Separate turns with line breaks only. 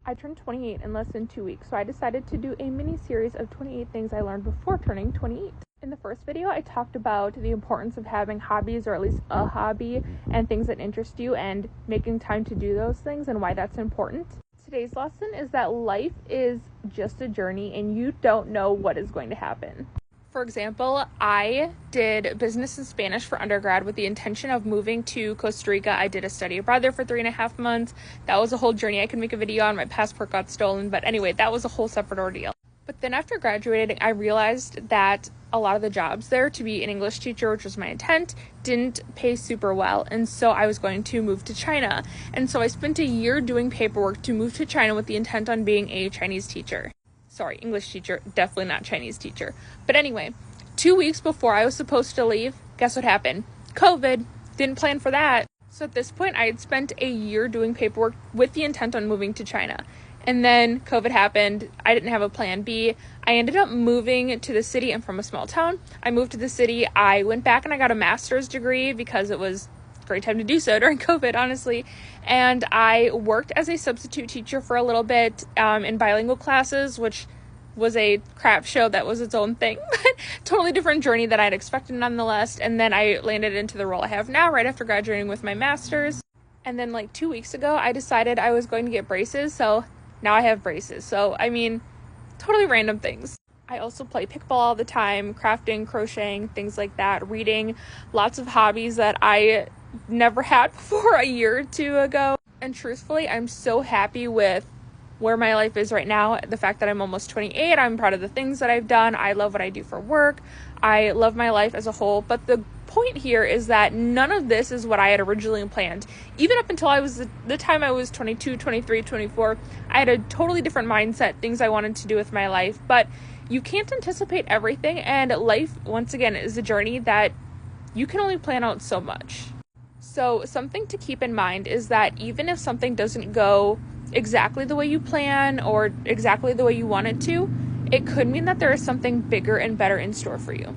I turned 28 in less than 2 weeks, so I decided to do a mini series of 28 things I learned before turning 28. In the first video, I talked about the importance of having hobbies, or at least a hobby, and things that interest you, and making time to do those things and why that's important. Today's lesson is that life is just a journey and you don't know what is going to happen. For example, I did business and Spanish for undergrad with the intention of moving to Costa Rica. I did a study abroad there for 3.5 months. That was a whole journey I could make a video on. My passport got stolen, but anyway, that was a whole separate ordeal. But then after graduating, I realized that a lot of the jobs there to be an English teacher, which was my intent, didn't pay super well. And so I was going to move to China. And so I spent a year doing paperwork to move to China with the intent on being a Chinese teacher. Sorry, English teacher, definitely not Chinese teacher. But anyway, 2 weeks before I was supposed to leave, guess what happened? COVID. Didn't plan for that. So at this point, I had spent a year doing paperwork with the intent on moving to China. And then COVID happened. I didn't have a plan B. I ended up moving to the city. I'm from a small town. I moved to the city. I went back and I got a master's degree because it was a great time to do so during COVID, honestly. And I worked as a substitute teacher for a little bit in bilingual classes, which was a crap show. That was its own thing, but totally different journey than I'd expected nonetheless. And then I landed into the role I have now right after graduating with my master's. And then like 2 weeks ago, I decided I was going to get braces. So now I have braces. So, I mean, totally random things. I also play pickleball all the time, crafting, crocheting, things like that, reading, lots of hobbies that I never had before a year or two ago. And truthfully, I'm so happy with where my life is right now. The fact that I'm almost 28, I'm proud of the things that I've done. I love what I do for work. I love my life as a whole. But the point here is that none of this is what I had originally planned. Even up until I was the time I was 22, 23, 24, I had a totally different mindset, things I wanted to do with my life. But you can't anticipate everything, and life, once again, is a journey that you can only plan out so much. So something to keep in mind is that even if something doesn't go exactly the way you plan or exactly the way you want it to, it could mean that there is something bigger and better in store for you.